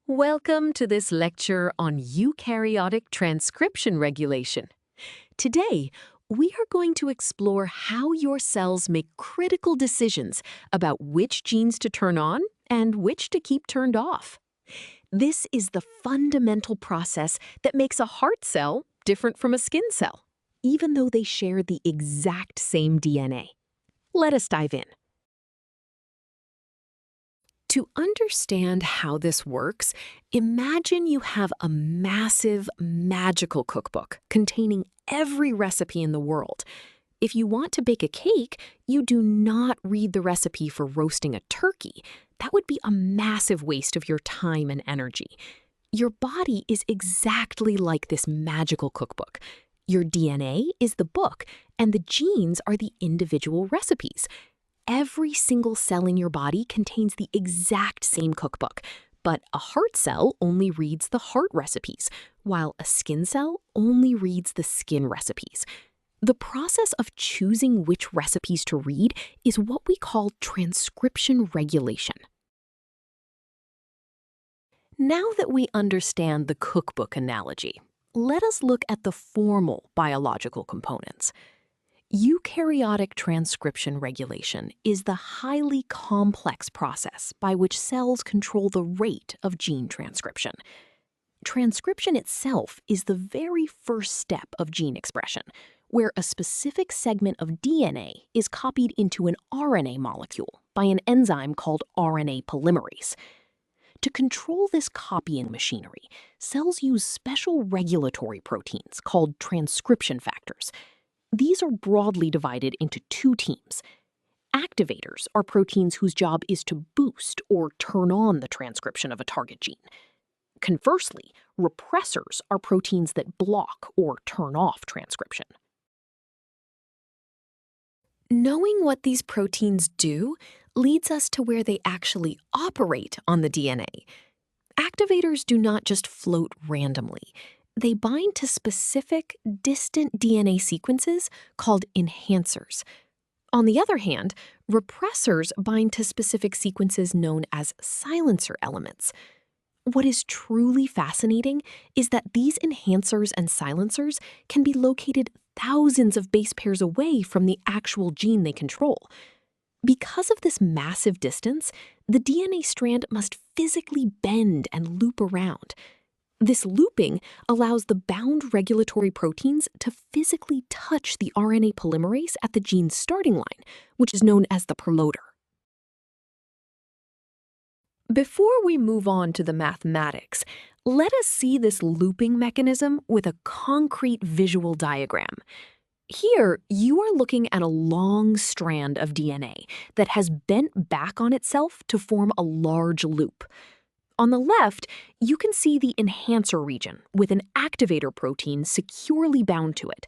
Welcome to this lecture on eukaryotic transcription regulation. Today, we are going to explore how your cells make critical decisions about which genes to turn on and which to keep turned off. This is the fundamental process that makes a heart cell different from a skin cell, even though they share the exact same DNA. Let us dive in. To understand how this works, imagine you have a massive, magical cookbook containing every recipe in the world. If you want to bake a cake, you do not read the recipe for roasting a turkey. That would be a massive waste of your time and energy. Your body is exactly like this magical cookbook. Your DNA is the book, and the genes are the individual recipes. Every single cell in your body contains the exact same cookbook, but a heart cell only reads the heart recipes, while a skin cell only reads the skin recipes. The process of choosing which recipes to read is what we call transcription regulation. Now that we understand the cookbook analogy, let us look at the formal biological components. Eukaryotic transcription regulation is the highly complex process by which cells control the rate of gene transcription. Transcription itself is the very first step of gene expression, where a specific segment of DNA is copied into an RNA molecule by an enzyme called RNA polymerase. To control this copying machinery, cells use special regulatory proteins called transcription factors. These are broadly divided into two teams. Activators are proteins whose job is to boost or turn on the transcription of a target gene. Conversely, repressors are proteins that block or turn off transcription. Knowing what these proteins do leads us to where they actually operate on the DNA. Activators do not just float randomly. They bind to specific, distant DNA sequences called enhancers. On the other hand, repressors bind to specific sequences known as silencer elements. What is truly fascinating is that these enhancers and silencers can be located thousands of base pairs away from the actual gene they control. Because of this massive distance, the DNA strand must physically bend and loop around. This looping allows the bound regulatory proteins to physically touch the RNA polymerase at the gene's starting line, which is known as the promoter. Before we move on to the mathematics, let us see this looping mechanism with a concrete visual diagram. Here, you are looking at a long strand of DNA that has bent back on itself to form a large loop. On the left, you can see the enhancer region with an activator protein securely bound to it.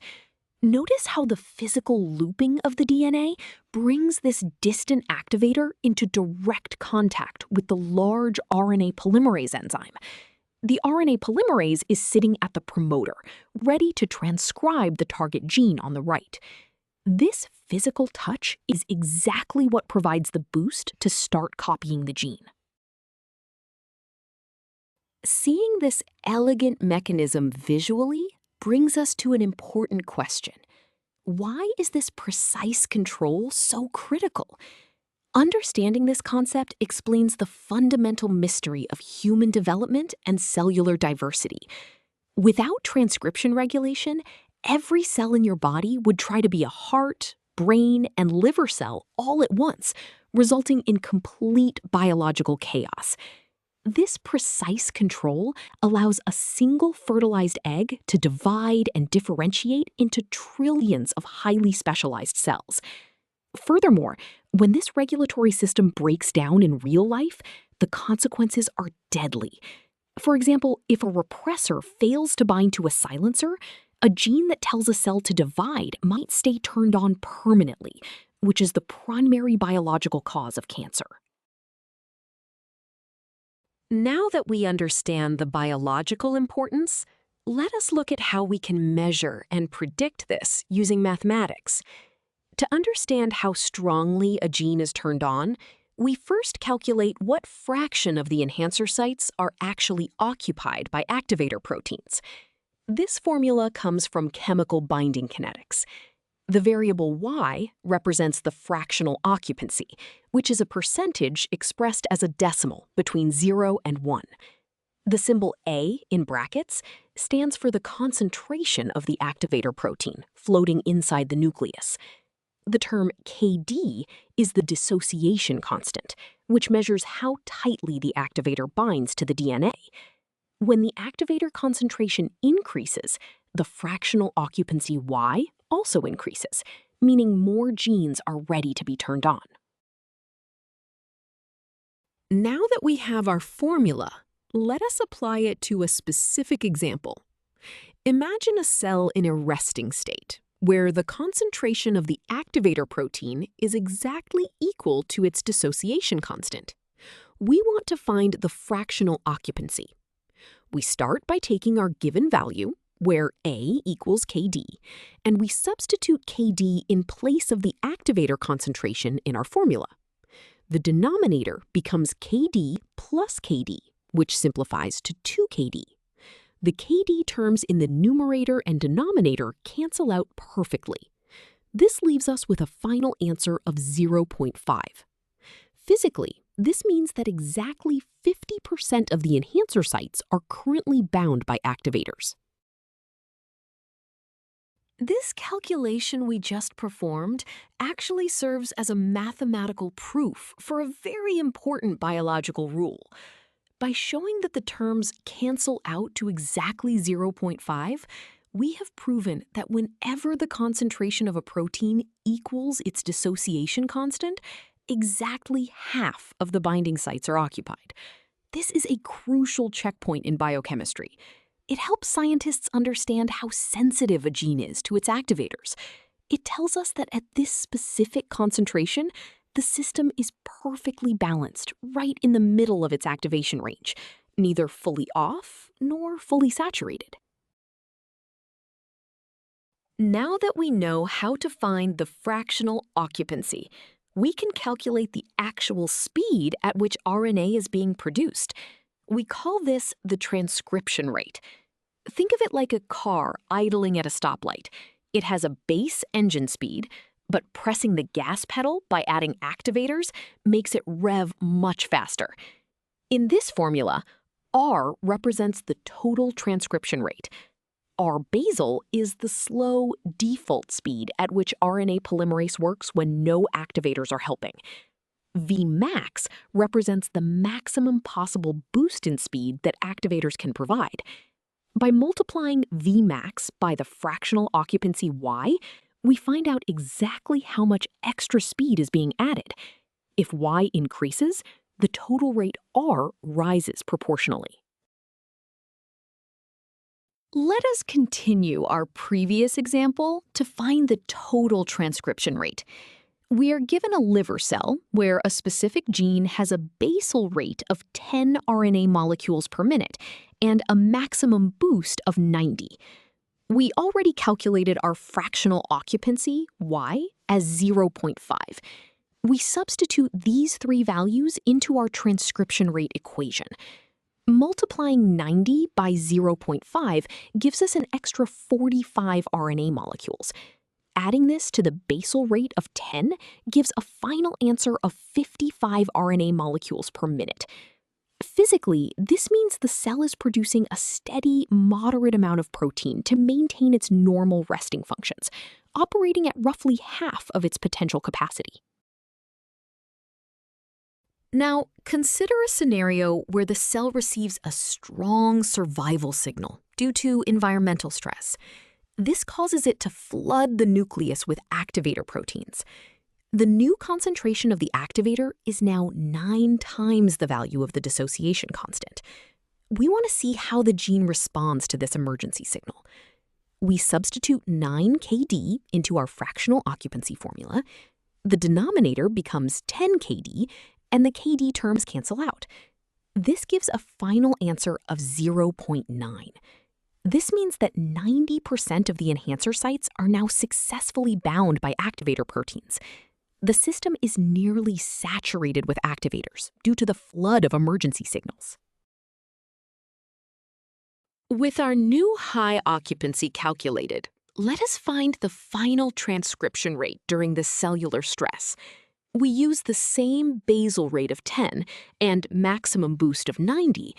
Notice how the physical looping of the DNA brings this distant activator into direct contact with the large RNA polymerase enzyme. The RNA polymerase is sitting at the promoter, ready to transcribe the target gene on the right. This physical touch is exactly what provides the boost to start copying the gene. Seeing this elegant mechanism visually brings us to an important question. Why is this precise control so critical? Understanding this concept explains the fundamental mystery of human development and cellular diversity. Without transcription regulation, every cell in your body would try to be a heart, brain, and liver cell all at once, resulting in complete biological chaos. This precise control allows a single fertilized egg to divide and differentiate into trillions of highly specialized cells. Furthermore, when this regulatory system breaks down in real life, the consequences are deadly. For example, if a repressor fails to bind to a silencer, a gene that tells a cell to divide might stay turned on permanently, which is the primary biological cause of cancer. Now that we understand the biological importance, let us look at how we can measure and predict this using mathematics. To understand how strongly a gene is turned on, we first calculate what fraction of the enhancer sites are actually occupied by activator proteins. This formula comes from chemical binding kinetics. The variable y represents the fractional occupancy, which is a percentage expressed as a decimal between 0 and 1. The symbol A in brackets stands for the concentration of the activator protein floating inside the nucleus. The term Kd is the dissociation constant, which measures how tightly the activator binds to the DNA. When the activator concentration increases, the fractional occupancy Y also increases, meaning more genes are ready to be turned on. Now that we have our formula, let us apply it to a specific example. Imagine a cell in a resting state, where the concentration of the activator protein is exactly equal to its dissociation constant. We want to find the fractional occupancy. We start by taking our given value, where A equals Kd, and we substitute Kd in place of the activator concentration in our formula. The denominator becomes Kd plus Kd, which simplifies to 2Kd. The Kd terms in the numerator and denominator cancel out perfectly. This leaves us with a final answer of 0.5. Physically, this means that exactly 50% of the enhancer sites are currently bound by activators. This calculation we just performed actually serves as a mathematical proof for a very important biological rule. By showing that the terms cancel out to exactly 0.5, we have proven that whenever the concentration of a protein equals its dissociation constant, exactly half of the binding sites are occupied. This is a crucial checkpoint in biochemistry. It helps scientists understand how sensitive a gene is to its activators. It tells us that at this specific concentration, the system is perfectly balanced right in the middle of its activation range, neither fully off nor fully saturated. Now that we know how to find the fractional occupancy, we can calculate the actual speed at which RNA is being produced. We call this the transcription rate. Think of it like a car idling at a stoplight. It has a base engine speed, but pressing the gas pedal by adding activators makes it rev much faster. In this formula, R represents the total transcription rate. R basal is the slow default speed at which RNA polymerase works when no activators are helping. V max represents the maximum possible boost in speed that activators can provide. By multiplying V max by the fractional occupancy Y, we find out exactly how much extra speed is being added. If Y increases, the total rate R rises proportionally. Let us continue our previous example to find the total transcription rate. We are given a liver cell where a specific gene has a basal rate of 10 RNA molecules per minute and a maximum boost of 90. We already calculated our fractional occupancy, Y, as 0.5. We substitute these three values into our transcription rate equation. Multiplying 90 by 0.5 gives us an extra 45 RNA molecules. Adding this to the basal rate of 10 gives a final answer of 55 RNA molecules per minute. Physically, this means the cell is producing a steady, moderate amount of protein to maintain its normal resting functions, operating at roughly half of its potential capacity. Now, consider a scenario where the cell receives a strong survival signal due to environmental stress. This causes it to flood the nucleus with activator proteins. The new concentration of the activator is now 9 times the value of the dissociation constant. We want to see how the gene responds to this emergency signal. We substitute 9 Kd into our fractional occupancy formula. The denominator becomes 10 Kd, and the Kd terms cancel out. This gives a final answer of 0.9. This means that 90% of the enhancer sites are now successfully bound by activator proteins. The system is nearly saturated with activators due to the flood of emergency signals. With our new high occupancy calculated, let us find the final transcription rate during the cellular stress. We use the same basal rate of 10 and maximum boost of 90,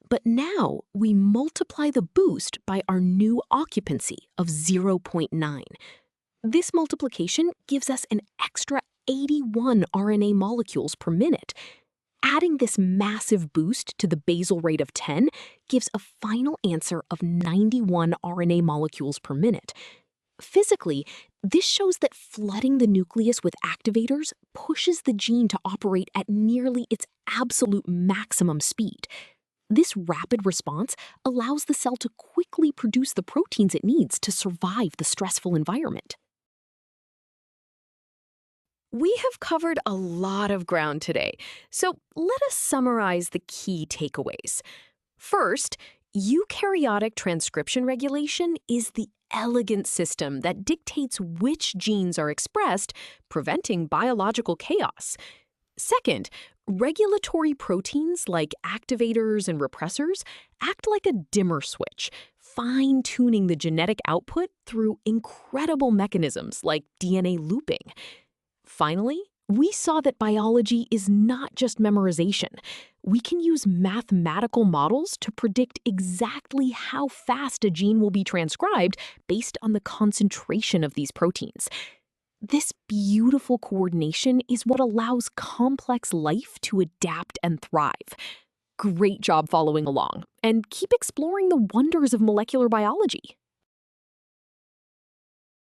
but now we multiply the boost by our new occupancy of 0.9. This multiplication gives us an extra 81 RNA molecules per minute. Adding this massive boost to the basal rate of 10 gives a final answer of 91 RNA molecules per minute. Physically, this shows that flooding the nucleus with activators pushes the gene to operate at nearly its absolute maximum speed. This rapid response allows the cell to quickly produce the proteins it needs to survive the stressful environment. We have covered a lot of ground today, so let us summarize the key takeaways. First, eukaryotic transcription regulation is the elegant system that dictates which genes are expressed, preventing biological chaos. Second, regulatory proteins like activators and repressors act like a dimmer switch, fine-tuning the genetic output through incredible mechanisms like DNA looping. Finally, we saw that biology is not just memorization. We can use mathematical models to predict exactly how fast a gene will be transcribed based on the concentration of these proteins. This beautiful coordination is what allows complex life to adapt and thrive. Great job following along, and keep exploring the wonders of molecular biology.